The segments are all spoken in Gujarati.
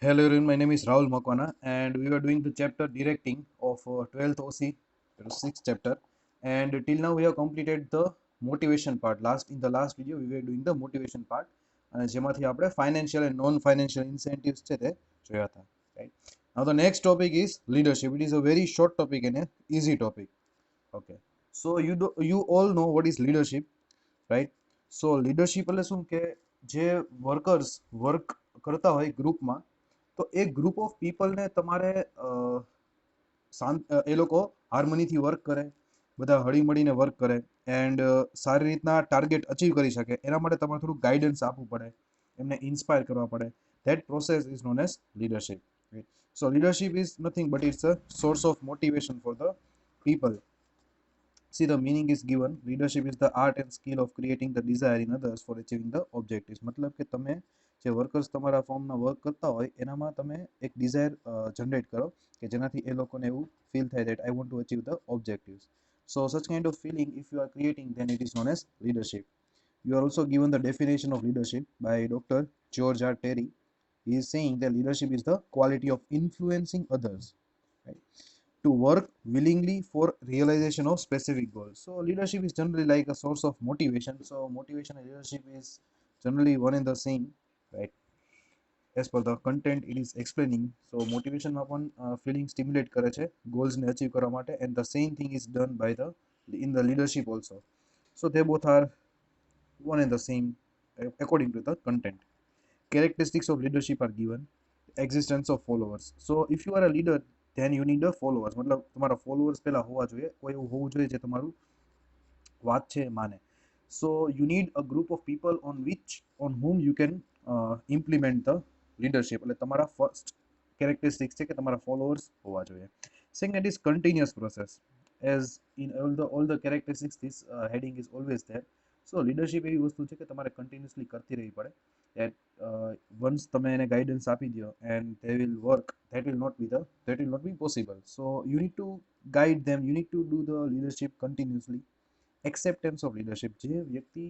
Hello everyone, my name is Rahul Makwana and we were doing the chapter directing of 12th OC, 6th chapter, and till now we have completed the motivation part. In the last video we were doing the motivation part અને જેમાંથી આપણે financial and non financial incentives છે તે જોયા હતા, right? Now the next topic is leadership. It is a very short topic and a easy topic. Okay. So you all know what is leadership, right? So leadership એટલે શું કે જે વર્કર્સ વર્ક કરતા હોય ગ્રુપમાં, તો એ ગ્રુપ ઓફ પીપલને તમારે એ લોકો હાર્મનીથી વર્ક કરે, બધા હળીમળીને વર્ક કરે એન્ડ સારી રીતના ટાર્ગેટ અચીવ કરી શકે. એના માટે તમારે થોડું ગાઈડન્સ આપવું પડે, એમને ઇન્સ્પાયર કરવા પડે. That process is known as leadership. So leadership is nothing but it's a source of motivation for the people. See, the meaning is given. Leadership is the art and skill of creating the desire in others for achieving the objectives. मतलब કે તમે જે વર્કર્સ તમારા ફોર્મના વર્ક કરતા હોય એનામાં તમે એક ડિઝાયર જનરેટ કરો કે જેનાથી એ લોકોને એવું ફીલ થાય that I want to achieve the objectives. So such kind of feeling if you are creating, then it is known as leadership. You are also given the definition of leadership by Dr. George R. Terry. He is saying that leadership is the quality of influencing others, right, to work willingly for realization of specific goals. So leadership is generally like a source of motivation. So motivation and leadership is generally one and the same, right? As per the content it is explaining. So motivation માં પણ feeling stimulate કરે છે goals ને achieve કરવા માટે, and the same thing is done by the in the leadership also. So they both are one and the same according to the content. Characteristics of leadership are given. Existence of followers. So if you are a leader, then you need a followers. मतलब તમારા followers પહેલા હોવા જોઈએ, કોઈ એવું હોવું જોઈએ જે તમારું વાત છે માને. So you need a group of people on whom you can implement the leadership. એટલે તમારા first characteristics છે કે તમારા followers હોવા જોઈએ. Second is continuous process. As in all the characteristics, this heading is always there. So leadership એવી વસ્તુ છે કે તમારે continuously કરતી રહેવી પડે. That once તમે એને guidance આપી દો and they will work, that will not be possible. So you need to guide them, you need to do the leadership continuously. Acceptance of leadership. જે વ્યક્તિ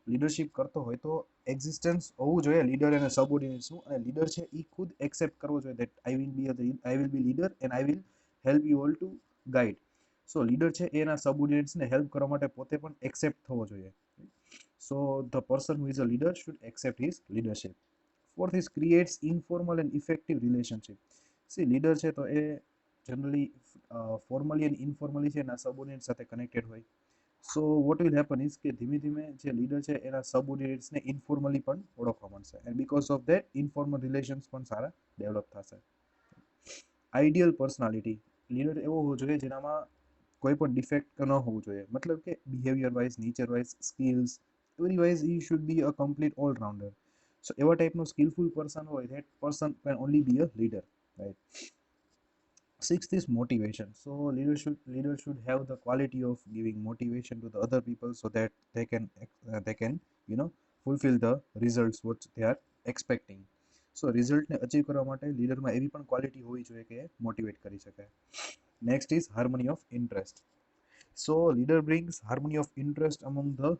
લીડરશિપ કરતો હોય તો એક્ઝિસ્ટન્સ હોવું જોઈએ લીડર અને સબઓર્ડિનેટ્સનું, અને લીડર છે એ ખુદ એક્સેપ્ટ કરવો જોઈએ that I will be leader and I will help you all to guide. So leader છે એ એના સબઓર્ડિનેટ્સને હેલ્પ કરવા માટે પોતે પણ એક્સેપ્ટ થવો જોઈએ. So the person who is a leader should accept his leadership. Fourth is creates informal and effective relationship. See leader છે તો એ જનરલી ફોર્મલી એન્ડ ઇન્ફોર્મલી છે એના સબઓર્ડિનેટ સાથે કનેક્ટેડ હોય. So what will happen is કે ધીમે ધીમે જે લીડર છે એના સબઓર્ડિનેટ્સને ઇન્ફોર્મલી પણ ઓળખવા મળશે, and because of that informal relations પણ સારા ડેવલપ થશે. Ideal personality. લીડર એવો હોવો જોઈએ જેનામાં કોઈ પણ ડિફેક્ટ ન હોવું જોઈએ, મતલબ કે behaviour wise, nature wise, skills every wise he should be a complete allrounder. So એવા ટાઈપનું સ્કિલફુલ પર્સન હોય, that person can only be a leader, right? Sixth is motivation. So leader should have the quality of giving motivation to the other people so that they can fulfill the results what they are expecting. So result ને અચીવ કરવા માટે લીડરમાં એવી પણ ક્વોલિટી હોવી જોઈએ કે મોટિવેટ કરી શકાય. Next is harmony of interest. So leader brings harmony of interest among the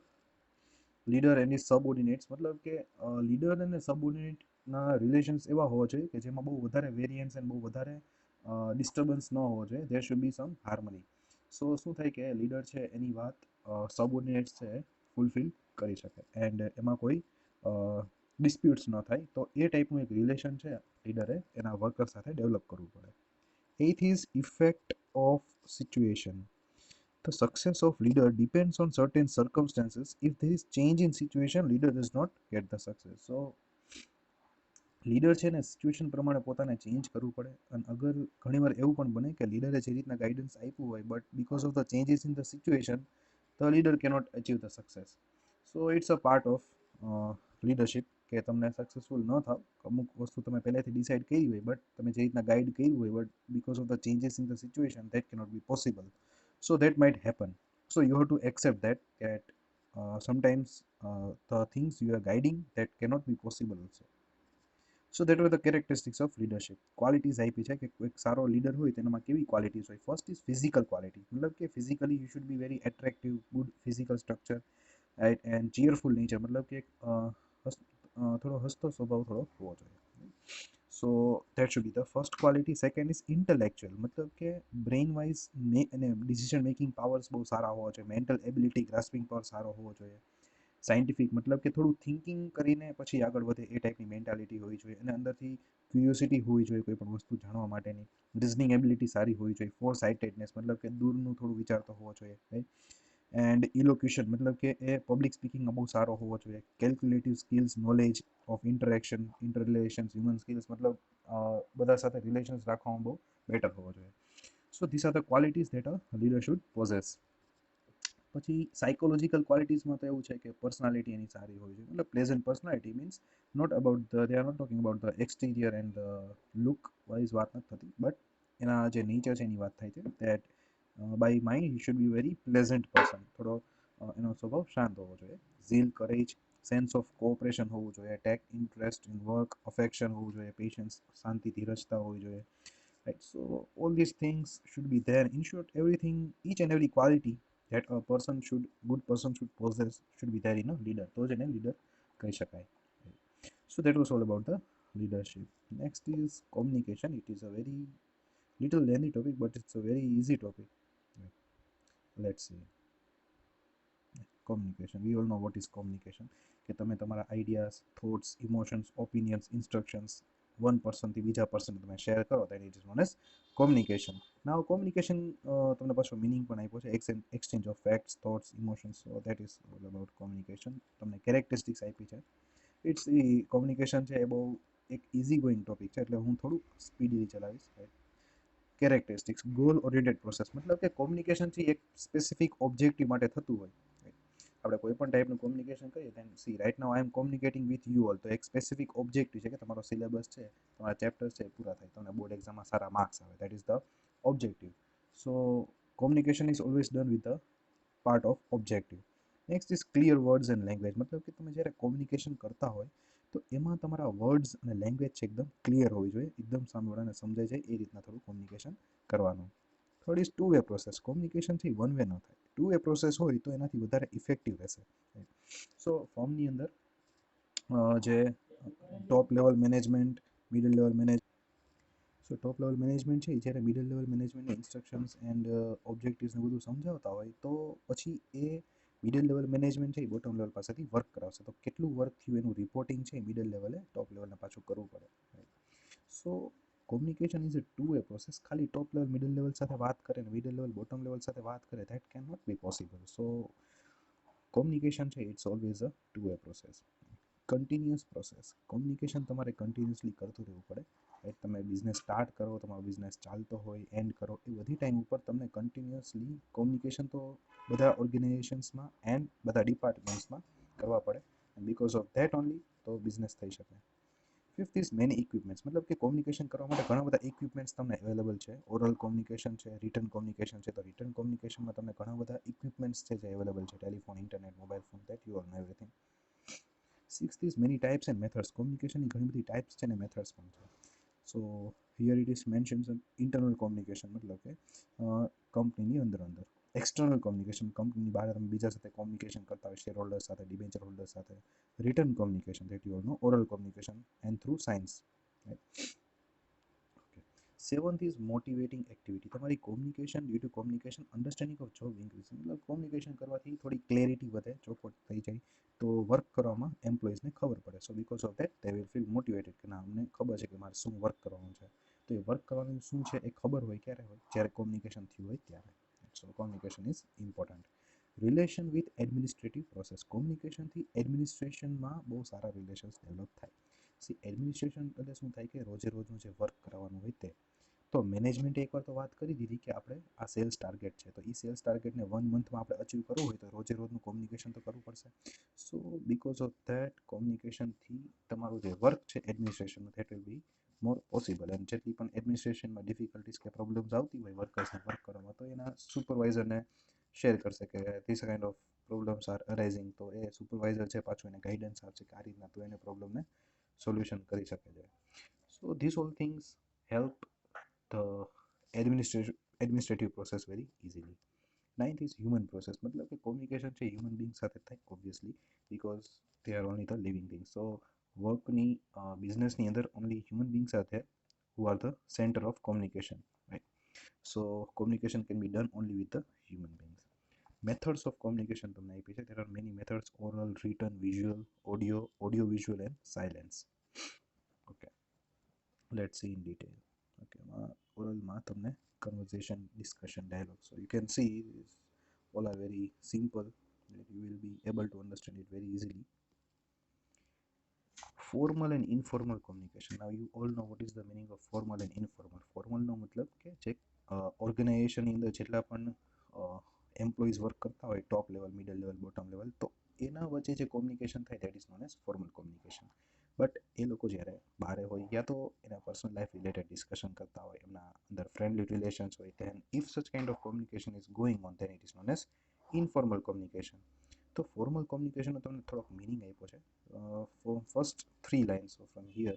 leader and is subordinates. મતલબ કે લીડર અને સબઓર્ડિનેટના રિલેશન્સ એવા હોવા જોઈએ કે જેમાં બહુ વધારે વેરિયન્સ એન્ડ બહુ વધારે ડિસ્ટર્બન્સ ન હોવો જોઈએ. દેર શુડ બી સમ હાર્મની. સો શું થાય કે લીડર છે એની વાત સબઓર્ડિનેટ્સ છે ફૂલફિલ કરી શકે એન્ડ એમાં કોઈ ડિસ્પ્યુટ્સ ન થાય. તો એ ટાઈપનું એક રિલેશન છે લીડરે એના વર્કર સાથે ડેવલપ કરવું પડે. Eighth is effect of situation. The success of leader depends on certain circumstances. If there is change in situation, leader does not get the success. So leader છે ને સિચ્યુએશન પ્રમાણે પોતાને ચેન્જ કરવું પડે, અને અગર ઘણીવાર એવું પણ બને કે લીડરે જે રીતના ગાઈડન્સ આપ્યું હોય but because of the changes in the situation the leader cannot achieve the success. So it's a part of leadership કે તમને સક્સેસફુલ ન થાવ. અમુક વસ્તુ તમે પહેલાંથી ડિસાઇડ કરી હોય બટ તમે જે રીતના ગાઈડ કર્યું હોય but because of the changes in the situation that cannot B possible. So that might happen. So you have to accept that sometimes the things you are guiding that cannot be possible also. So that were the characteristics of leadership. Qualities આપી છે કે એક સારો લીડર હોય તેનામાં કેવી ક્વોલિટીઝ હોય. First is physical quality. મતલબ કે physically you should be very attractive, good physical structure, right, and ચીયરફુલ nature. મતલબ કે થોડો હસતો સ્વભાવ થોડો હોવો જોઈએ. So that should be the first quality. Second is intellectual, મતલબ કે બ્રેઇન વાઇઝ અને ડિસિઝન મેકિંગ પાવર્સ બહુ સારા હોવા જોઈએ. મેન્ટલ એબિલિટી ગ્રાસ્પિંગ પાવર સારો હોવો જોઈએ. સાયન્ટિફિક મતલબ કે થોડું થિંકિંગ કરીને પછી આગળ વધે એ ટાઈપની મેન્ટાલિટી હોવી જોઈએ. અને અંદરથી ક્યુરિયોસિટી હોવી જોઈએ કોઈ પણ વસ્તુ જાણવા માટેની. રિઝનિંગ એબિલિટી સારી હોવી જોઈએ. ફોર સાઇટેડનેસ મતલબ કે દૂરનું થોડું વિચારતો હોવો જોઈએ, રાઈટ. એન્ડ ઇલોક્યુશન મતલબ કે એ પબ્લિક સ્પીકિંગમાં બહુ સારો હોવો જોઈએ. Calculative skills, knowledge of interaction, inter relations, human skills મતલબ બધા સાથે રિલેશન્સ રાખવામાં બહુ બેટર હોવો જોઈએ. So this are the qualities that a leader should possess. પછી સાયકોલોજીકલ ક્વોલિટીઝમાં તો એવું છે કે પર્સનાલિટી એની સારી હોવી જોઈએ. મતલબ pleasant personality means not about the they are not talking about the exterior and look wise વાત નથી થતી, બટ એના જે નેચર છે એની વાત થાય છે. That by mind he should be very pleasant person. થોડો એનો સ્વભાવ શાંત હોવો જોઈએ. Zeal, courage, sense of cooperation હોવું જોઈએ. Take interest in work, affection હોવું જોઈએ. પેશન્સ, શાંતિ, ધીરજતા હોવી જોઈએ. Right, so all these things should be there. In short, everything, each and every quality that a person should, good person should possess should be there in a leader. તો જ એને leader કહી શકાય. So that was all about the leadership. Next is communication. It is a very little lengthy topic, but it's a very easy topic. Let's see. Communication. We all know what is communication. કે તમે તમારા ideas, thoughts, emotions, opinions, instructions one પર્સનથી બીજા પર્સન તમે શેર કરો તો it is known as communication. Now communication તમને પાછો મિનિંગ પણ આપ્યો છે. Exchange of facts, thoughts, emotions. So that is all about communication. તમને કેરેક્ટરિસ્ટિક્સ આપી છે. ઇટ્સ કોમ્યુનિકેશન છે એ બહુ એક ઇઝી ગોઈંગ ટોપિક છે, એટલે હું થોડું સ્પીડલી ચલાવીશ. કેરેક્ટરિસ્ટિક્સ, ગોલ ઓરિએન્ટેડ પ્રોસેસ મતલબ કે કોમ્યુનિકેશન છે એક સ્પેસિફિક ઓબ્જેક્ટિવ માટે થતું હોય. આપણે કોઈ પણ ટાઈપનું કોમ્યુનિકેશન કરીએ then see right now I am communicating with you all, તો એક સ્પેસિફિક ઓબ્જેક્ટિવ છે કે તમારો સિલેબસ છે, તમારા ચેપ્ટર્સ છે પૂરા થાય, તમને બોર્ડ એક્ઝામમાં સારા માર્ક્સ આવે. That is the objective. So communication is always done with the part of objective. Next is clear words and language મતલબ કે તમે જ્યારે કોમ્યુનિકેશન કરતા હોય તો એમાં તમારા વર્ડ્સ અને લેંગ્વેજ છે એકદમ ક્લિયર હોવી જોઈએ. એકદમ સામેવાળાને સમજાઈ જાય એ રીતના થોડું કોમ્યુનિકેશન કરવાનું. Third is two way process. કોમ્યુનિકેશનથી વન વે ન થાય. ટુ વે પ્રોસેસ હોય તો એનાથી વધારે ઇફેક્ટિવ રહેશે. સો ફોર્મની અંદર જે top level management, middle level so top level management છે જ્યારે મિડલ લેવલ મેનેજમેન્ટને ઇન્સ્ટ્રક્શન્સ એન્ડ ઓબ્જેક્ટિવ્સને બધું સમજાવતા હોય તો પછી એ મિડલ લેવલ મેનેજમેન્ટ છે એ બોટમ લેવલ પાસેથી વર્ક કરાવશે. તો કેટલું વર્ક થયું એનું રિપોર્ટિંગ છે મિડલ લેવલે ટોપ લેવલને પાછું કરવું પડે. So communication is a two way process. ખાલી ટોપ લેવલ મિડલ લેવલ સાથે વાત કરે ને મિડલ લેવલ બોટમ લેવલ સાથે વાત કરે that can not be possible. So communication છે it's always a two way process. Continuous process. Communication તમારે કન્ટિન્યુઅસલી કરતું રહેવું પડે. રાઈટ, તમે બિઝનેસ સ્ટાર્ટ કરો, તમારો બિઝનેસ ચાલતો હોય, એન્ડ કરો, એ બધી ટાઈમ ઉપર તમને કન્ટિન્યુઅસલી કોમ્યુનિકેશન તો બધા ઓર્ગેનાઇઝેશન્સમાં એન્ડ બધા ડિપાર્ટમેન્ટ્સમાં કરવા પડે. And because of that only તો બિઝનેસ થઈ શકે. ફિફ્થ ઇઝ મેની ઇક્વિપમેન્ટ્સ મતલબ કે કોમ્યુનિકેશન કરવા માટે ઘણા બધા ઇક્વિપમેન્ટ્સ તમને અવેલેબલ છે. ઓરલ કોમ્યુનિકેશન છે, રિટન કોમ્યુનિકેશન છે. તો રિટન કોમ્યુનિકેશનમાં તમને ઘણા બધા ઇક્વિપમેન્ટ્સ છે જે અવેલેબલ છે. Telephone, internet, mobile phone, that you all know everything. Sixth is many types and methods. કોમ્યુનિકેશનની ઘણી બધી ટાઈપ્સ છે અને મેથડ્સ પણ છે. So here it is mentions internal communication મતલબ કે કંપનીની અંદર અંદર. એક્સટર્નલ કોમ્યુનિકેશન કંપનીની બહાર તમે બીજા સાથે કોમ્યુનિકેશન કરતા હોય, શેર હોલ્ડર સાથે, ડિબેન્ચર હોલ્ડર સાથે. Written communication that you all know, oral communication and through science. Seventh is motivating activity. તમારી communication due to communication understanding of job increase. મતલબ કોમ્યુનિકેશન કરવાથી થોડી ક્લેરિટી વધે, ચોખવટ થઈ જાય તો વર્ક કરવામાં એમ્પ્લોઈઝને ખબર પડે. સો because of that they will feel motivated કે ના અમને ખબર છે કે મારે શું વર્ક કરવાનું છે. તો એ વર્ક કરવાનું શું છે એ ખબર હોય ક્યારે હોય, જ્યારે કોમ્યુનિકેશન થયું હોય ત્યારે. So communication is important. Relation with administrative process. કોમ્યુનિકેશનથી એડમિનિસ્ટ્રેશનમાં બહુ સારા રિલેશન્સ ડેવલપ થાય. સી એડમિનિસ્ટ્રેશન એટલે શું થાય કે રોજે રોજનું જે વર્ક કરવાનું હોય તે. તો મેનેજમેન્ટે એકવાર તો વાત કરી દીધી કે આપણે આ સેલ્સ ટાર્ગેટ છે, તો એ સેલ્સ ટાર્ગેટને 1 મંથમાં આપણે અચીવ કરવું હોય તો રોજે રોજનું કોમ્યુનિકેશન તો કરવું પડશે. સો બીકોઝ ઓફ ધેટ કોમ્યુનિકેશનથી તમારું જે વર્ક છે એડમિનિસ્ટ્રેશનનું that will be more possible. And જેટલી પણ એડમિનિસ્ટ્રેશનમાં ડિફિકલ્ટીઝ કે પ્રોબ્લેમ્સ આવતી હોય વર્કર્સને વર્ક કરવામાં, તો એના સુપરવાઇઝરને શેર કરશે કે this kind of problems are arising. તો એ સુપરવાઇઝર છે પાછું એને ગાઈડન્સ આપશે કે આ રીતના તો એને પ્રોબ્લેમને સોલ્યુશન કરી શકે છે. So this all things help the administrative process very easily. Ninth is human process. મતલબ કે કોમ્યુનિકેશન છે હ્યુમન બિંગ સાથે થાય obviously, because they are only the living things. So વર્કની બિઝનેસની અંદર only human beings are there who are the center of communication, right? So communication can be done only with the human beings. Methods of communication તમને આપી છે. There are many methods: oral, written, visual, audio visual and silence. Okay, let's see in detail. Okay, oralમાં તમને conversation, discussion, dialogue. So you can see these all are very simple, that you will be able to understand it very easily. Formal and informal communication. Now you all know what is the meaning of formal and informal. Formal નો મતલબ કે જે ઓર્ગેનાઇઝેશનની અંદર જેટલા પણ એમ્પ્લોઈઝ વર્ક કરતા હોય, top level, middle level, bottom level, તો એના વચ્ચે જે કોમ્યુનિકેશન થાય that is known as formal communication. But એ લોકો જ્યારે બહારે હોય યા તો એના પર્સનલ લાઈફ રિલેટેડ ડિસ્કશન કરતા હોય, એમના અંદર ફ્રેન્ડલી રિલેશન્સ હોય, then if such kind of communication is going on, then it is known as informal communication. તો ફોર્મલ કોમ્યુનિકેશનનો તમને થોડોક મિનિંગ આપ્યો છે. First three lines. So from here,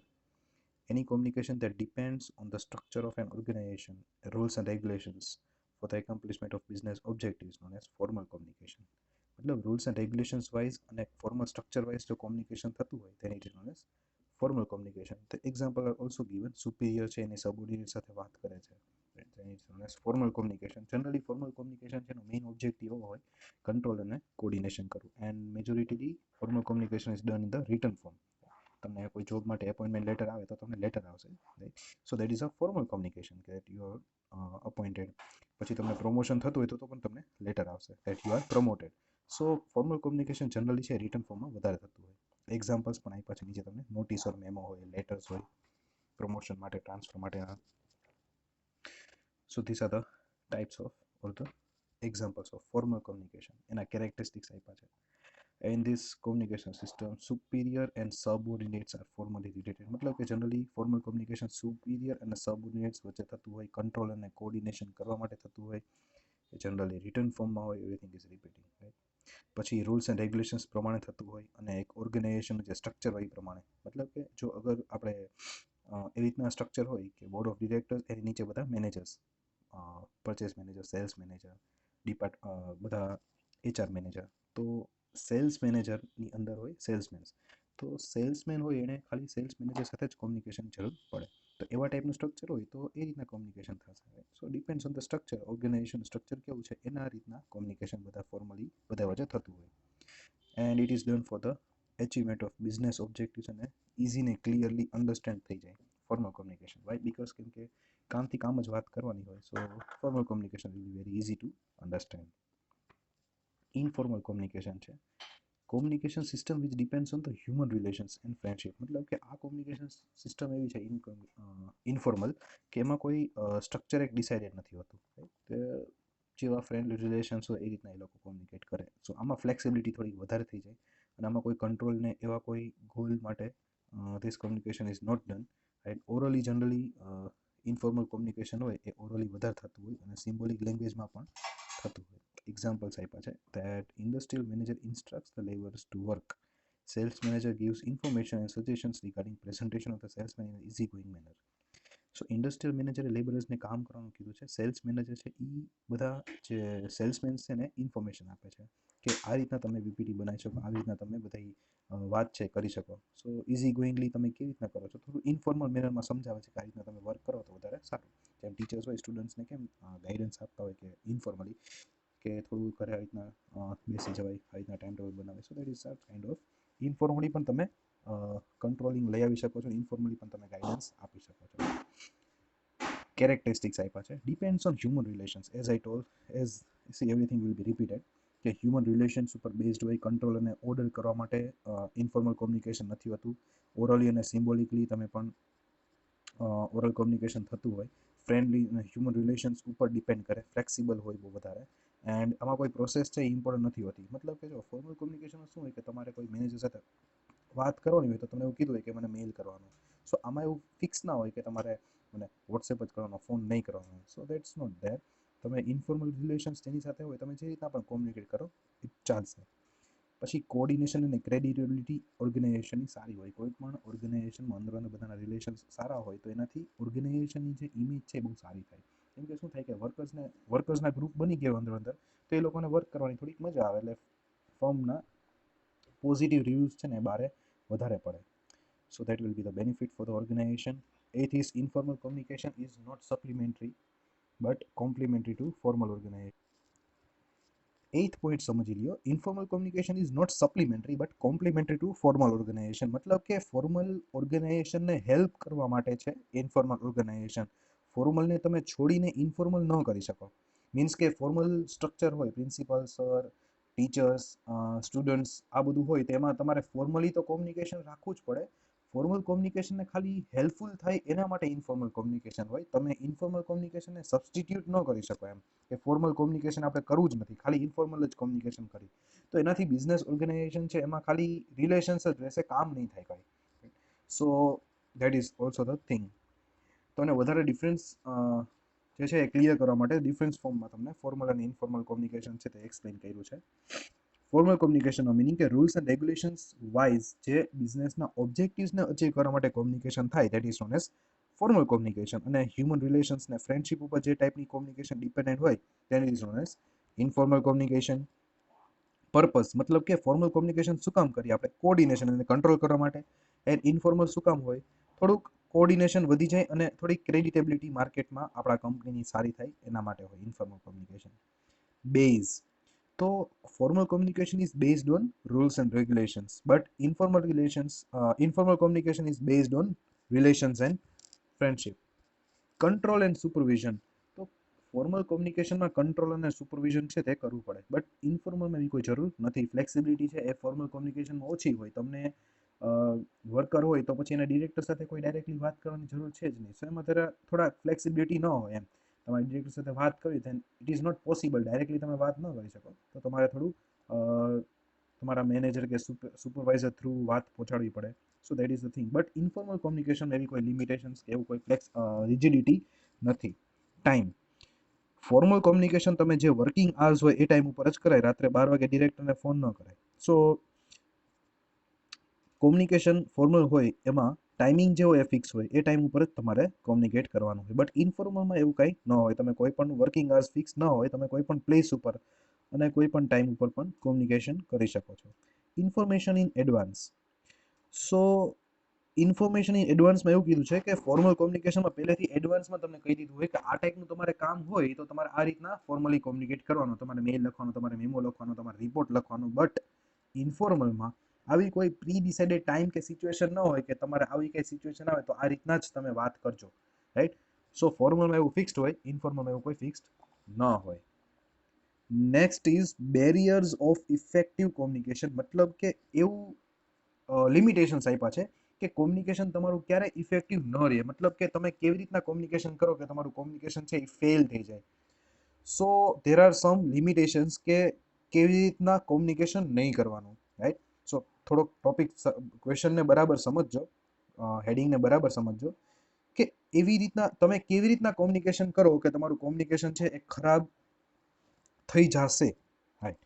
any communication that depends on the structure of an organization, rules and regulations for the accomplishment of business objectives, known as formal communication. मतलब rules and regulations wise અને formal structure wise જો communication થતું હોય, then it is known as formal communication. The example are also given. Superior છે એની subordinate સાથે વાત કરે છે, then it is known as formal communication. Generally formal communication છે એનો main objective એવો હોય control અને coordination કરવું, and majority formal communication is done in the written form. તમને કોઈ જોબ માટે એપોઇન્ટમેન્ટ લેટર આવે તો તમને લેટર આવશે, right? So that is a formal communication કે દેટ યુ આર અપોઇન્ટેડ. પછી તમને પ્રમોશન થતું હોય તો પણ તમને લેટર આવશે that you are promoted. So formal communication generally છે રિટર્ન ફોર્મમાં વધારે થતું હોય. એક્ઝામ્પલ્સ પણ આપ્યા છે નીચે તમને. નોટિસ ઓર મેમો હોય, લેટર્સ હોય, પ્રમોશન માટે, ટ્રાન્સફર માટેના. સો this are the types of or the examples of formal communication. એના કેરેક્ટરિસ્ટિક્સ આપ્યા છે. In this communication system, superior and subordinates are formally related. मतलब કે generally formal communication superior અને subordinates વચ્ચે થતું હોય, control અને coordination કરવા માટે થતું હોય, generally written formમાં હોય, everything is repeating, right? પછી રૂલ્સ એન્ડ રેગ્યુલેશન્સ પ્રમાણે થતું હોય, અને એક ઓર્ગેનાઇઝેશનનું જે સ્ટ્રક્ચર હોય એ પ્રમાણે. મતલબ કે જો અગર આપણે એવી રીતના સ્ટ્રક્ચર હોય કે બોર્ડ ઓફ ડિરેક્ટર્સ, એની નીચે બધા managers, purchase manager, sales manager, બધા HR મેનેજર. તો સેલ્સ મેનેજરની અંદર હોય સેલ્સમેન. તો સેલ્સમેન હોય એણે ખાલી સેલ્સ મેનેજર સાથે જ કોમ્યુનિકેશન જરૂર પડે. તો એવા ટાઈપનું સ્ટ્રક્ચર હોય તો એ રીતના કોમ્યુનિકેશન થશે. So depends on the structure, organization structure કેવું છે એના રીતના કોમ્યુનિકેશન બધા ફોર્મલી બધા વચ્ચે થતું હોય. And it is done for the achievement of business objectives, અને ઇઝી ને ક્લિયરલી અન્ડરસ્ટેન્ડ થઈ જાય ફોર્મલ કોમ્યુનિકેશન. વાય? બિકોઝ કેમ કે કામથી કામ જ વાત કરવાની હોય. So formal communication will be very easy to understand. Informal communication છે communication system which depends on the human relations and friendship. મતલબ કે આ કોમ્યુનિકેશન સિસ્ટમ એવી છે ઇનફોર્મલ કે એમાં કોઈ સ્ટ્રક્ચર એક ડિસાઇડેડ નથી હોતું, કે જેવા ફ્રેન્ડલી રિલેશન્સ હોય એ રીતના એ લોકો કોમ્યુનિકેટ કરે. સો આમાં ફ્લેક્સિબિલિટી થોડી વધારે થઈ જાય, અને આમાં કોઈ કંટ્રોલ ને એવા કોઈ ગોલ માટે this communication is not done, right? Orally generally informal communication હોય એ ઓરલી વધારે થતું હોય, અને સિમ્બોલિક લેંગ્વેજમાં પણ થતું હોય. Examples આપ્યા છે that industrial manager instructs the laborers to work. Sales manager gives information and suggestions regarding presentation of the salesman in an easygoing manner. So industrial મેનેજરે લેબરર્સને કામ કરવાનું કીધું છે. સેલ્સ મેનેજર છે એ બધા જે સેલ્સમેન છે ને ઇન્ફોર્મેશન આપે છે કે આ રીતના તમે PPT બનાવી શકો, આવી રીતના તમે બધી વાત છે કરી શકો. સો ઇઝી ગોઈંગલી તમે કેવી રીતના કરો છો, થોડું ઇન્ફોર્મલ મેનરમાં સમજાવે છે કે આ રીતના તમે વર્ક કરો તો વધારે સારું. જેમ ટીચર્સ હોય સ્ટુડન્ટ્સને કેમ ગાઈડન્સ આપતા હોય કે ઇન્ફોર્મલી કે થોડું ઘરે આવી રીતના બેસી જવાય, આવી રીતના ટાઈમ ટેબલ બનાવે. So that is such kind of informally પણ તમે કંટ્રોલિંગ લઈ આવી શકો છો, ઇન્ફોર્મલી પણ તમે ગાઈડન્સ આપી શકો છો. કેરેક્ટરિસ્ટિક્સ આપ્યા છે. Depends on human relations, as I told, as C everything will be repeated, કે હ્યુમન રિલેશન્સ ઉપર બેઝડ હોય. કંટ્રોલ અને ઓર્ડર કરવા માટે ઇન્ફોર્મલ કોમ્યુનિકેશન નથી હોતું. ઓરલી અને સિમ્બોલિકલી તમે પણ ઓરલ કોમ્યુનિકેશન થતું હોય. ફ્રેન્ડલી અને હ્યુમન રિલેશન્સ ઉપર ડિપેન્ડ કરે, ફ્લેક્સિબલ હોય બહુ વધારે. એન્ડ આમાં કોઈ પ્રોસેસ છે એ ઇમ્પોર્ટન્ટ નથી હોતી. મતલબ કે જો ફોર્મલ કોમ્યુનિકેશનમાં શું હોય કે તમારે કોઈ મેનેજર સાથે વાત કરવાની હોય તો તમને એવું કીધું હોય કે મને મેઇલ કરવાનો. સો આમાં એવું ફિક્સ ના હોય કે તમારે મને વોટ્સએપ જ કરવાનો, ફોન નહીં કરવાનો. So that's not there. તમે ઇન્ફોર્મલ રિલેશન્સ જેની સાથે હોય તમે જે રીતના પણ કોમ્યુનિકેટ કરો એ ચાલશે. પછી કોઓર્ડિનેશન અને ક્રેડિબિલિટી ઓર્ગેનાઇઝેશનની સારી હોય. કોઈ પણ ઓર્ગેનાઇઝેશનમાં અંદર અંદર બધાના રિલેશન્સ સારા હોય તો એનાથી ઓર્ગેનાઇઝેશનની જે ઇમેજ છે એ બહુ સારી થાય. કેમ કે શું થાય કે વર્કર્સના ગ્રુપ બની ગયો અંદર અંદર, તો એ લોકોને વર્ક કરવાની થોડીક મજા આવે, એટલે ફર્મના પોઝિટિવ રિવ્યૂઝ છે ને બારે વધારે પડે. So that will be the benefit for the organization. Eighth is informal communication is not supplementary but complementary to formal organization. Eighth point समझी लियो, informal communication is not supplementary but complementary to formal organization. मतलब કે ફોર્મલ ઓર્ગેનાઇઝેશનને હેલ્પ કરવા માટે છે ઇનફોર્મલ ઓર્ગેનાઇઝેશન. ફોર્મલને તમે છોડીને ઇનફોર્મલ ન કરી શકો. મીન્સ કે ફોર્મલ સ્ટ્રક્ચર હોય, પ્રિન્સિપાલ સર, ટીચર્સ, સ્ટુડન્ટ્સ, આ બધું હોય તેમાં તમારે ફોર્મલી તો કોમ્યુનિકેશન રાખવું જ પડે. ફોર્મલ કોમ્યુનિકેશનને ખાલી હેલ્પફુલ થાય એના માટે ઇનફોર્મલ કોમ્યુનિકેશન હોય. તમે ઇનફોર્મલ કોમ્યુનિકેશનને સબસ્ટિટ્યુટ ન કરી શકો એમ કે ફોર્મલ કોમ્યુનિકેશન આપણે કરવું જ નથી, ખાલી ઇન્ફોર્મલ જ કોમ્યુનિકેશન કરી તો એનાથી બિઝનેસ ઓર્ગેનાઇઝેશન છે એમાં ખાલી રિલેશન્સ જ રહેશે, કામ નહીં થાય કાંઈ. સો that is also the thing. તો એને વધારે ડિફરન્સ જે છે એ ક્લિયર કરવા માટે ડિફરન્સ ફોર્મમાં તમને ફોર્મલ અને ઇન્ફોર્મલ કોમ્યુનિકેશન છે તે એક્સપ્લેન કર્યું છે. ફોર્મલ કોમ્યુનિકેશનનો મિનિંગ કે રૂલ્સ એન્ડ રેગ્યુલેશન્સ વાઇઝ જે બિઝનેસના ઓબ્જેક્ટિવ્સને અચીવ કરવા માટે કોમ્યુનિકેશન થાય that is known as formal communication. અને હ્યુમન રિલેશન્સ ને ફ્રેન્ડશિપ ઉપર જે ટાઈપની કોમ્યુનિકેશન ડિપેન્ડન્ટ હોય that is known as informal communication. Purpose મતલબ કે ફોર્મલ કોમ્યુનિકેશન શું કામ કરીએ આપણે? કોઓર્ડિનેશન અને કંટ્રોલ કરવા માટે. એન્ડ ઇન્ફોર્મલ શું કામ હોય? થોડુંક કોઓર્ડિનેશન વધી જાય અને થોડી ક્રેડિટેબિલિટી માર્કેટમાં આપણા કંપનીની સારી થાય એના માટે હોય ઇન્ફોર્મલ કોમ્યુનિકેશન. બેઝ તો formal communication is based on rules and regulations but informal communication is based on relations and friendship. Control and supervision તો ફોર્મલ કોમ્યુનિકેશનમાં કંટ્રોલ અને સુપરવિઝન છે તે કરવું પડે બટ ઇન્ફોર્મલમાં એવી કોઈ જરૂર નથી. ફ્લેક્સિબિલિટી છે એ ફોર્મલ કોમ્યુનિકેશનમાં ઓછી હોય. તમને વર્કર હોય તો પછી એના ડિરેક્ટર સાથે કોઈ ડાયરેક્ટલી વાત કરવાની જરૂર છે જ નહીં. સો એમાં થોડા ફ્લેક્સિબિલિટી ન હોય એમ. તમારી ડિરેક્ટર સાથે વાત કરવી then it is not possible, directly તમે વાત ન કરી શકો. તો તમારે થોડું તમારા મેનેજર કે સુપરવાઇઝર થ્રુ વાત પહોંચાડવી પડે. સો that is the thing. But informal communication એવી કોઈ લિમિટેશન્સ કે એવું કોઈ રિજિડિટી નથી. ટાઈમ ફોર્મલ કોમ્યુનિકેશન તમે જે વર્કિંગ આર્સ હોય એ ટાઈમ ઉપર જ કરાય, રાત્રે 12 વાગે ડિરેક્ટરને ફોન ન કરાય. સો કોમ્યુનિકેશન ફોર્મલ હોય એમાં ટાઈમિંગ જે હોય એ ફિક્સ હોય, એ ટાઈમ ઉપર જ તમારે કોમ્યુનિકેટ કરવાનું હોય. બટ ઇન્ફોર્મલમાં એવું કંઈ ન હોય. તમે કોઈ પણ વર્કિંગ આર્સ ફિક્સ ન હોય, તમે કોઈ પણ પ્લેસ ઉપર અને કોઈ પણ ટાઈમ ઉપર પણ કોમ્યુનિકેશન કરી શકો છો. Information in advance. So information in એડવાન્સમાં એવું કીધું છે કે ફોર્મલ કોમ્યુનિકેશનમાં પહેલેથી એડવાન્સમાં તમને કહી દીધું હોય કે આ ટાઈપનું તમારે કામ હોય તો તમારે આ રીતના ફોર્મલી કોમ્યુનિકેટ કરવાનું, તમારે મેઇલ લખવાનું, તમારે મેમો લખવાનો, તમારે રિપોર્ટ લખવાનું. બટ ઇન્ફોર્મલમાં આવી કોઈ પ્રી ડિસાઇડેડ ટાઈમ કે સિચ્યુએશન ન હોય કે તમારે આવી કઈ સિચ્યુએશન આવે તો આ રીતના જ તમે વાત કરજો, રાઈટ? સો ફોર્મલમાં એવું ફિક્સ્ડ હોય, ઇન્ફોર્મલમાં એવું કોઈ ફિક્સ્ડ ન હોય. Next is barriers of effective communication. મતલબ કે એવું લિમિટેશન્સ આપ્યા છે કે કોમ્યુનિકેશન તમારું ક્યારે ઇફેક્ટિવ ન રહે. મતલબ કે તમે કેવી રીતના કોમ્યુનિકેશન કરો કે તમારું કોમ્યુનિકેશન છે એ ફેલ થઈ જાય. સો ધેર આર સમ લિમિટેશન્સ કે કેવી રીતના કોમ્યુનિકેશન નહીં કરવાનું, રાઈટ? સો થોડોક ટોપિક ક્વેશ્ચનને બરાબર સમજજો, હેડિંગને બરાબર સમજજો કે એવી રીતના તમે કેવી રીતના કોમ્યુનિકેશન કરો કે તમારું કોમ્યુનિકેશન છે એ ખરાબ થઈ જશે, right?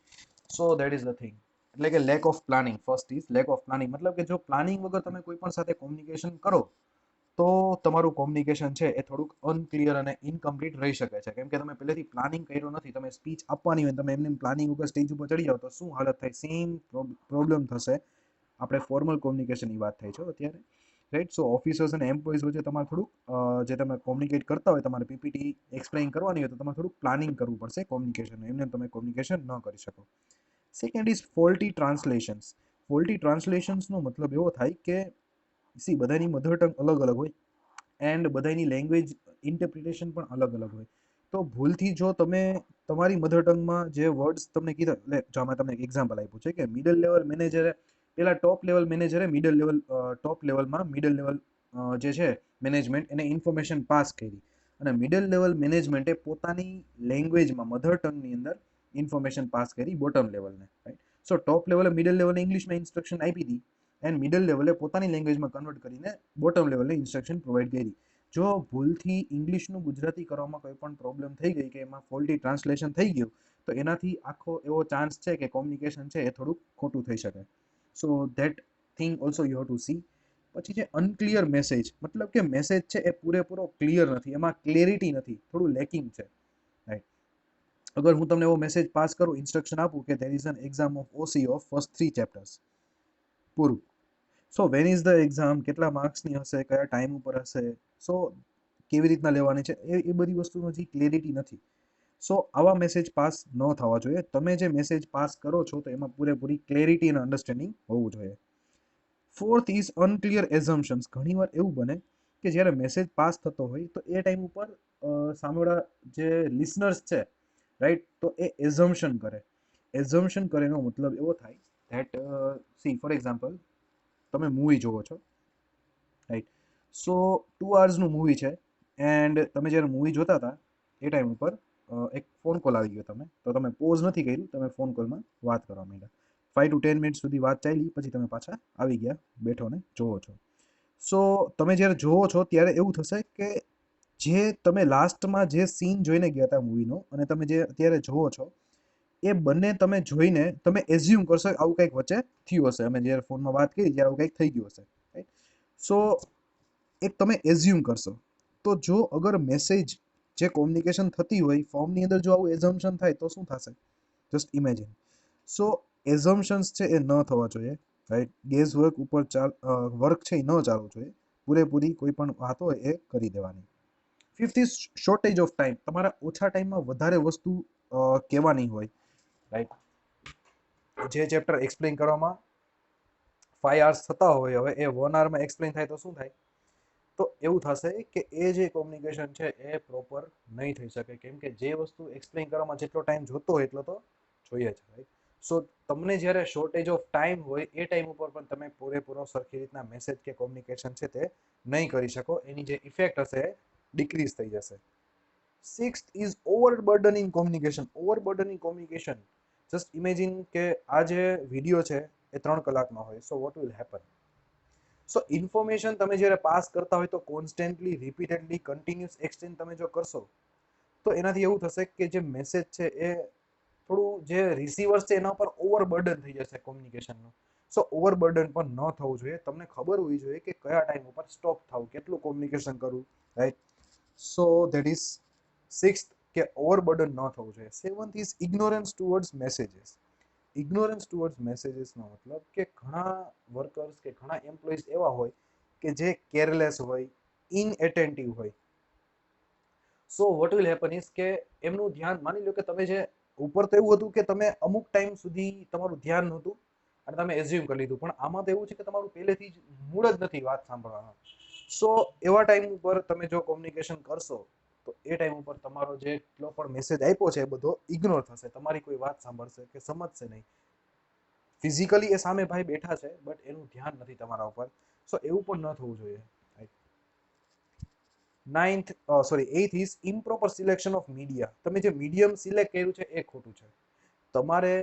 So that is the thing. એટલે કે lack of planning. First is lack of planning. મતલબ કે જો પ્લાનિંગ વગર તમે કોઈ પણ સાથે કોમ્યુનિકેશન કરો તો તમારું કોમ્યુનિકેશન છે એ થોડુંક અનક્લિયર અને ઇનકમ્પ્લીટ રહી શકે છે. કેમ કે તમે પહેલેથી પ્લાનિંગ કર્યું નથી. તમે સ્પીચ આપવાની હોય તમે એમને પ્લાનિંગ વગર સ્ટેજ ઉપર ચડી જાઓ તો શું હાલત થાય? સેમ પ્રોબ્લેમ થશે. આપણે ફોર્મલ કોમ્યુનિકેશનની વાત થાય છે અત્યારે, રાઈટ? સો ઓફિસર્સ અને એમ્પ્લોઈઝ વચ્ચે તમારે થોડુંક જે તમે કોમ્યુનિકેટ કરતા હોય, તમારે પીપીટી એક્સપ્લેન કરવાની હોય તો તમારે થોડુંક પ્લાનિંગ કરવું પડશે કોમ્યુનિકેશન. એમને તમે કોમ્યુનિકેશન ન કરી શકો. Second is faulty translations. Faulty ટ્રાન્સલેશન્સનો મતલબ એવો થાય કે બધાની મધર ટંગ અલગ અલગ હોય એન્ડ બધાની લેંગ્વેજ ઇન્ટરપ્રિટેશન પણ અલગ અલગ હોય. તો ભૂલથી જો તમે તમારી મધર ટંગમાં જે વર્ડ્સ તમને કીધા, એટલે જો આમાં તમને એક એક્ઝામ્પલ આપ્યું છે કે મિડલ લેવલ મેનેજરે પેલા ટોપ લેવલ મેનેજરે ટોપ લેવલમાં મિડલ લેવલ જે છે મેનેજમેન્ટ એને ઇન્ફોર્મેશન પાસ કરી અને મિડલ લેવલ મેનેજમેન્ટે પોતાની લેંગ્વેજમાં મધર ટંગની અંદર ઇન્ફોર્મેશન પાસ કરી બોટમ લેવલને, રાઈટ? સો ટોપ લેવલે મિડલ લેવલે ઇંગ્લિશમાં ઇન્સ્ટ્રક્શન આપી હતી એન્ડ મિડલ લેવલે પોતાની લેંગ્વેજમાં કન્વર્ટ કરીને બોટમ લેવલે ઇન્સ્ટ્રક્શન પ્રોવાઈડ કરી. જો ભૂલથી ઇંગ્લિશનું ગુજરાતી કરવામાં કોઈ પણ પ્રોબ્લેમ થઈ ગઈ કે એમાં ફોલ્ટી ટ્રાન્સલેશન થઈ ગયું તો એનાથી આખો એવો ચાન્સ છે કે કોમ્યુનિકેશન છે એ થોડુંક ખોટું થઈ શકે. So that thing also you have to C. પછી છે અનક્લિયર મેસેજ. મતલબ કે મેસેજ છે એ પૂરેપૂરો ક્લિયર નથી, એમાં ક્લેરિટી નથી, થોડું લેકિંગ છે, રાઈટ? અગર હું તમને એવો મેસેજ પાસ કરું, ઇન્સ્ટ્રક્શન આપું કે there is an exam of OC of first 3 chapters પૂરું, so when is the exam, કેટલા માર્ક્સની હશે, કયા ટાઈમ ઉપર હશે, સો કેવી રીતના લેવાની છે, એ બધી વસ્તુનો જે ક્લેરિટી નથી. સો આવા મેસેજ પાસ ન થવા જોઈએ. તમે જે મેસેજ પાસ કરો છો તો એમાં પૂરેપૂરી ક્લેરિટી અને અન્ડરસ્ટેન્ડિંગ હોવું જોઈએ. Fourth is unclear assumptions. ઘણીવાર એવું બને કે જ્યારે મેસેજ પાસ થતો હોય તો એ ટાઈમ ઉપર સામેવાળા જે લિસનર્સ છે, રાઈટ, તો એ એઝમ્પશન કરે. એઝમ્પશન કરે એનો મતલબ એવો થાય ધેટ સી ફોર એક્ઝામ્પલ, તમે મૂવી જોવો છો, રાઈટ, સો 2 hours મૂવી છે, એન્ડ તમે જ્યારે મૂવી જોતા હતા એ ટાઈમ ઉપર એક ફોન કોલ આવી ગયો, તો તમે પોઝ નથી કર્યું, તમે ફોન કોલમાં વાત કરવા માંડ્યા. 5 to 10 મિનિટ સુધી વાત ચાલી, પછી તમે પાછા આવી ગયા, બેઠો ને જોવો છો. સો તમે જ્યારે જોવો છો ત્યારે એવું થશે કે જે તમે લાસ્ટમાં જે સીન જોઈને ગયા હતા મૂવીનો અને તમે જે અત્યારે જોવો છો એ બંને તમે જોઈને તમે એઝ્યુમ કરશો કે આવું કંઈક વચ્ચે થયું હશે, અમે જ્યારે ફોનમાં વાત કરી ત્યારે આવું કંઈક થઈ ગયું હશે, રાઈટ. સો એક તમે એઝ્યુમ કરશો. તો જો અગર મેસેજ જે કોમ્યુનિકેશન થતી હોય ફોર્મની અંદર જો આવું એઝમ્પશન થાય તો શું થશે, જસ્ટ ઇમેજિન. સો એઝમ્પશન્સ છે એ ન થવા જોઈએ, રાઈટ. ગેસ વર્ક ઉપર વર્ક છે એ ન ચાલવું જોઈએ. પૂરેપૂરી કોઈ પણ વાત હોય એ કરી દેવાની. Fifth is shortage of time. તમારા ઓછા ટાઈમમાં વધારે વસ્તુ કહેવાની હોય, રાઈટ. જે ચેપ્ટર એક્સપ્લેન કરવામાં 5 hours થતા હોય, હવે એ 1 hour એક્સપ્લેન થાય તો શું થાય, તો એવું થશે કે એ જે કોમ્યુનિકેશન છે એ પ્રોપર નહીં થઈ શકે, કેમ કે જે વસ્તુ એક્સપ્લેન કરવામાં જેટલો ટાઈમ જોતો હોય એટલો તો જોઈએ જ, રાઈટ. સો તમને જ્યારે શોર્ટેજ ઓફ ટાઈમ હોય એ ટાઈમ ઉપર પણ તમે પૂરેપૂરો સરખી રીતના મેસેજ કે કોમ્યુનિકેશન છે તે નહીં કરી શકો, એની જે ઇફેક્ટ હશે એ ડિક્રીઝ થઈ જશે. Sixth is overburden in communication. Overburden in communication, just imagine કે આ જે વિડીયો છે એ 3 કલાકનો હોય, so what will happen. So information તમે જ્યારે પાસ કરતા હોય તો કોન્સ્ટન્ટલી, રિપીટેડલી, કન્ટિન્યુઅસ એક્સચેન્જ તમે જો કરશો તો એનાથી એવું થશે કે જે મેસેજ છે એ થોડું જે રિસીવર્સ છે એના ઉપર ઓવરબર્ડન થઈ જશે કોમ્યુનિકેશનનું. સો ઓવરબર્ડન પણ ન થવું જોઈએ. તમને ખબર હોવી જોઈએ કે કયા ટાઈમ ઉપર સ્ટોપ થવું, કેટલું કોમ્યુનિકેશન કરવું, right. So that is sixth, કે ઓવરબર્ડન ન થવું જોઈએ. Seventh is ignorance towards messages. Ignorance towards મેસેજીસનો મતલબ કે ઘણા વર્કર્સ કે ઘણા એમ્પ્લોઈઝ એવા હોય કે જે કેરલેસ હોય, ઇનએટેન્ટિવ હોય. So what will happen is કે એમનું ધ્યાન, માની લો કે તમે જે ઉપર તો એવું હતું કે તમે અમુક ટાઈમ સુધી તમારું ધ્યાન નહોતું અને તમે એઝ્યુમ કરી લીધું, પણ આમાં તો એવું છે કે તમારું પહેલેથી જ મૂળ જ નથી વાત સાંભળવાનો. સો એવા ટાઈમ ઉપર તમે જો કોમ્યુનિકેશન કરશો તો એ ટાઈમ ઉપર તમારો જેટલો પણ મેસેજ આપ્યો છે એ બધો ઇગ્નોર થશે, તમારી કોઈ વાત સાંભળશે કે સમજશે નહીં. ફિઝિકલી એ સામે ભાઈ બેઠા છે બટ એનું ધ્યાન નથી તમારા ઉપર. સો એવું પણ ન થવું જોઈએ. Eighth is improper selection of media. તમે જે મીડિયમ સિલેક્ટ કર્યું છે એ ખોટું છે. તમારે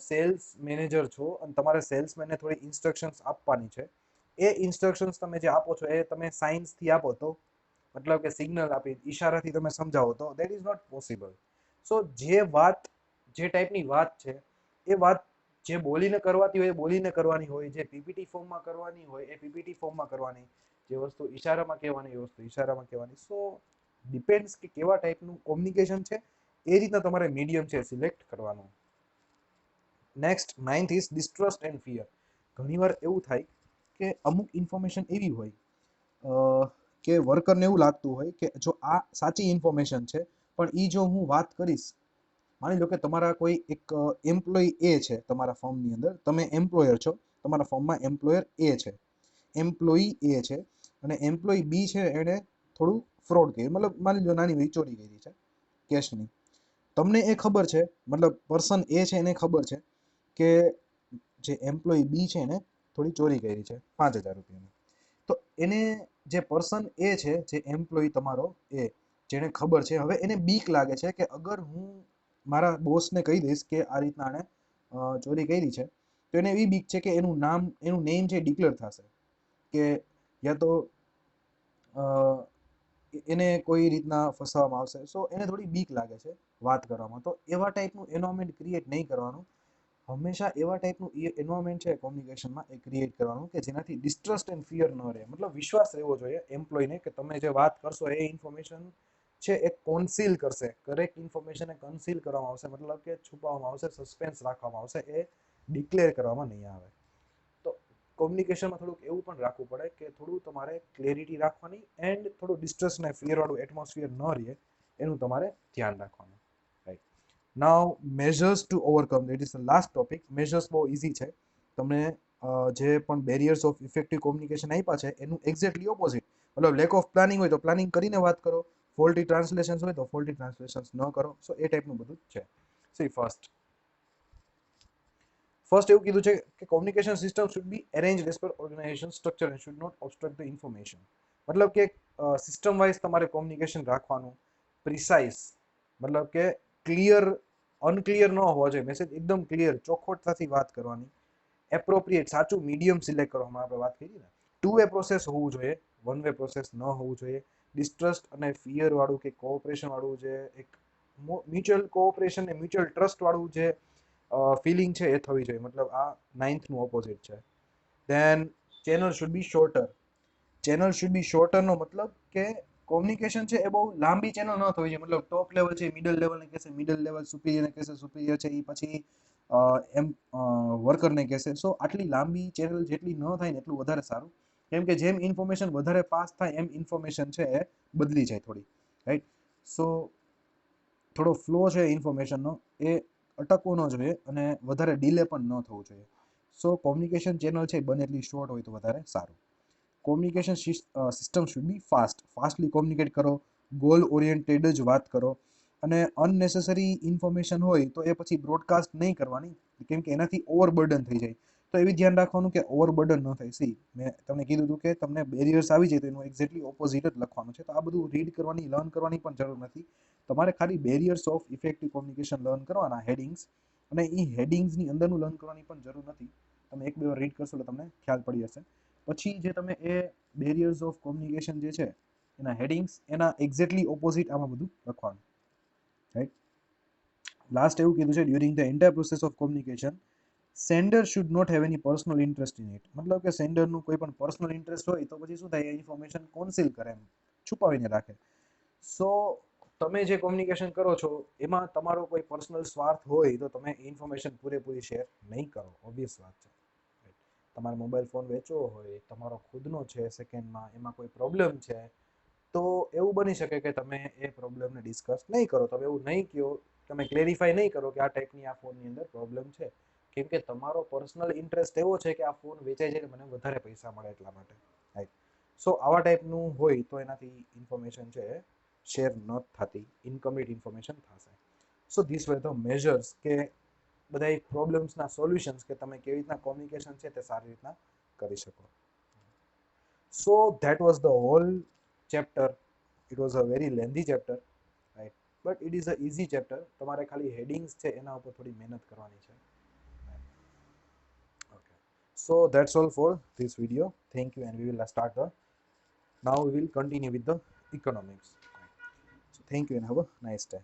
સેલ્સ મેનેજર છો અને તમારે સેલ્સમેનને થોડી ઇન્સ્ટ્રક્શન્સ આપવાની છે. એ ઇન્સ્ટ્રક્શન્સ તમે જે આપો છો એ તમે સાયન્સથી આપો તો, મતલબ કે સિગ્નલ આપી ઈશારાથી તમે સમજાવો તો દેટ ઇઝ નોટ પોસિબલ. સો જે વાત, જે ટાઈપની વાત છે એ વાત જે બોલીને કરવાતી હોય એ બોલીને કરવાની હોય, જે પીપીટી ફોર્મમાં કરવાની હોય એ પીપીટી ફોર્મમાં કરવાની, જે વસ્તુ ઈશારામાં કહેવાની એ વસ્તુ ઈશારામાં કહેવાની. સો ડિપેન્ડ્સ કે કેવા ટાઈપનું કોમ્યુનિકેશન છે એ રીતના તમારે મીડિયમ છે સિલેક્ટ કરવાનું. Next, ninth is distrust and fear. ઘણીવાર એવું થાય કે અમુક ઇન્ફોર્મેશન એવી હોય કે વર્કરને એવું લાગતું હોય કે જો આ સાચી ઇન્ફોર્મેશન છે, પણ એ જો હું વાત કરીશ, માની લો કે તમારા કોઈ એક એમ્પ્લોય એ છે તમારા ફર્મની અંદર, તમે એમ્પ્લોયર છો, તમારા ફર્મમાં એમ્પ્લોયર એ છે, એમ્પ્લોયી એ છે, અને એમ્પ્લોયી બી છે એણે થોડું ફ્રોડ કર્યું, મતલબ માની લો નાની એવી ચોરી કરી છે કેશની. તમને એ ખબર છે, મતલબ પર્સન એ છે એને ખબર છે કે જે એમ્પ્લોયી બી છે એને થોડી ચોરી કરી છે 5,000 રૂપિયાની. તો એને જે પર્સન એ છે, જે એમ્પ્લોયી તમારો એ, જેને ખબર છે, હવે એને બીક લાગે છે કે અગર હું મારા બોસને કહી દઈશ કે આ રીતના આણે ચોરી કરી છે, તો એને એવી બીક છે કે એનું નામ, એનું નેમ છે ડિક્લેર થશે, કે યા તો એને કોઈ રીતના ફસાવવામાં આવશે. સો એને થોડી બીક લાગે છે વાત કરવામાં. તો એવા ટાઈપનું એન્વાયરમેન્ટ ક્રિએટ નહીં કરવાનું. હંમેશા એવા ટાઈપનું એન્વાયરમેન્ટ છે કોમ્યુનિકેશનમાં એ ક્રિએટ કરવાનું કે જેનાથી ડિસ્ટ્રસ્ટ એન્ડ ફિયર ન રહે. મતલબ વિશ્વાસ રહેવો જોઈએ એમ્પ્લોયને કે તમે જે વાત કરશો એ ઇન્ફોર્મેશન છે એ કોન્સીલ કરશે, કરેક્ટ ઇન્ફોર્મેશન એ કન્સીલ કરવામાં આવશે, મતલબ કે છુપાવવામાં આવશે, સસ્પેન્સ રાખવામાં આવશે, એ ડિક્લેર કરવામાં નહીં આવે. તો કોમ્યુનિકેશનમાં થોડુંક એવું પણ રાખવું પડે કે થોડું તમારે ક્લેરિટી રાખવાની એન્ડ થોડું ડિસ્ટ્રેસ ને ફિયર વાળું એટમોસ્ફિયર ન રહે એનું તમારે ધ્યાન રાખવાનું. Right. Now measures two overcome, it is the last topic. Measures બહુ ઇઝી છે. તમને જે પણ બેરિયર્સ ઓફ ઇફેક્ટિવ કોમ્યુનિકેશન આપ્યા છે એનું એક્ઝેક્ટલી ઓપોઝિટ, મતલબ લેક ઓફ પ્લાનિંગ હોય તો પ્લાનિંગ કરીને વાત કરો, ફોલ્ટી ટ્રાન્સલેશન્સ હોય તો ફોલ્ટી ટ્રાન્સલેશન્સ ન કરો. સો એ ટાઈપનું બધું છે. સી ફર્સ્ટ એવું કીધું છે કે communication system should be arrange as per organization structure and should not obstruct the information. મતલબ કે સિસ્ટમ વાઇઝ તમારે કોમ્યુનિકેશન રાખવાનું, પ્રિસાઇઝ મતલબ કે ક્લિયર અનક્લિયર ન હોવો જોઈએ, મેસેજ એકદમ ક્લિયર ચોખ્ખોટતાથી વાત કરવાની, એપ્રોપ્રિએટ સાચું મીડિયમ સિલેક્ટ કરવામાં આપણે વાત કરી ને, ટુ વે પ્રોસેસ હોવું જોઈએ, વન વે પ્રોસેસ ન હોવું જોઈએ, ડિસ્ટ્રસ્ટ અને ફિયર વાળું કે કોઓપરેશન વાળું જે એક મ્યુચ્યુઅલ કોઓપરેશન ને મ્યુચ્યુઅલ ટ્રસ્ટ વાળું જે ફિલિંગ છે એ થવી જોઈએ, મતલબ આ નાઇન્થનું ઓપોઝિટ છે. Then channel should be shorter. Channel should be શોર્ટરનો મતલબ કે કોમ્યુનિકેશન છે એ બહુ લાંબી ચેનલ ન થવી જોઈએ, મતલબ ટોપ લેવલ છે મિડલ લેવલને કહેશે મિડલ લેવલ, સુપિરિયરને કહેશે સુપિરિયર છે એ પછી એમ વર્કરને કહેશે. સો આટલી લાંબી ચેનલ જેટલી ન થાય ને એટલું વધારે સારું, કેમ કે જેમ ઇન્ફોર્મેશન વધારે પાસ થાય એમ ઇન્ફોર્મેશન છે એ બદલી જાય થોડી. રાઈટ. સો થોડો ફ્લો છે ઇન્ફોર્મેશનનો એ અટકવો ન જોઈએ અને વધારે ડીલે પણ ન થવું જોઈએ. સો કોમ્યુનિકેશન ચેનલ છે બને એટલી શોર્ટ હોય તો વધારે સારું. Communication system should B fast. Fastly communicate કરો, ગોલ ઓરિએન્ટેડ જ વાત કરો, અને અનનેસેસરી ઇન્ફોર્મેશન હોય તો એ પછી બ્રોડકાસ્ટ નહીં કરવાની, કેમ કે એનાથી ઓવરબર્ડન થઈ જાય. તો એવી ધ્યાન રાખવાનું કે ઓવરબર્ડન ન થાય. સી મેં તમને કીધું હતું કે તમને બેરિયર્સ આવી જાય તો એનું એક્ઝેક્ટલી ઓપોઝિટ જ લખવાનું છે. તો આ બધું રીડ કરવાની, લર્ન કરવાની પણ જરૂર નથી. તમારે ખાલી barriers of effective communication learn કરવાના હેડિંગ્સ, અને એ હેડિંગ્સની અંદરનું લર્ન કરવાની પણ જરૂર નથી. તમે એક બે વાર રીડ કરશો એટલે તમને ખ્યાલ પડી જશે. પછી જે તમે એ બેરિયર્સ ઓફ કોમ્યુનિકેશન જે છે એના હેડિંગ્સ એના એક્ઝેક્ટલી ઓપોઝિટ આમાં બધું લખવાનું. રાઈટ. લાસ્ટ એવું કીધું છે during the entire process of communication sender should not have any personal interest in it. મતલબ કે સેન્ડરનું કોઈ પણ પર્સનલ ઇન્ટરેસ્ટ હોય તો પછી શું થાય, એ ઇન્ફોર્મેશન કોન્સીલ કરે, એમ છુપાવીને રાખે. સો તમે જે કોમ્યુનિકેશન કરો છો એમાં તમારો કોઈ પર્સનલ સ્વાર્થ હોય તો તમે ઇન્ફોર્મેશન પૂરેપૂરી શેર નહીં કરો, ઓબ્વિયસ વાત છે. તમારે મોબાઈલ ફોન વેચવો હોય, તમારો ખુદનો છે સેકન્ડમાં, એમાં કોઈ પ્રોબ્લેમ છે તો એવું બની શકે કે તમે એ પ્રોબ્લેમને ડિસ્કસ નહીં કરો, તમે એવું નહીં કહો, તમે ક્લેરિફાય નહીં કરો કે આ ટાઈપની આ ફોનની અંદર પ્રોબ્લેમ છે, કેમ કે તમારો પર્સનલ ઇન્ટરેસ્ટ એવો છે કે આ ફોન વેચાઈ જાય મને વધારે પૈસા મળે એટલા માટે. રાઈટ. સો આવા ટાઈપનું હોય તો એનાથી ઇન્ફોર્મેશન છે શેર ન થતી, ઇનકમ્પ્લીટ ઇન્ફોર્મેશન થશે. So this were the measures કે બધા પ્રોબ્લેમ્સના સોલ્યુશન્સ કે તમે કેવી રીતના કોમ્યુનિકેશન છે તે સારી રીતના કરી શકો. So that was the whole chapter. It was a very lengthy chapter, right, but it is a easy chapter. તમારે ખાલી હેડિંગ્સ છે એના ઉપર થોડી મહેનત કરવાની છે. Okay. So that's all for this video. Thank you, and we will start the now we will continue with the economics. So thank you and have a nice day.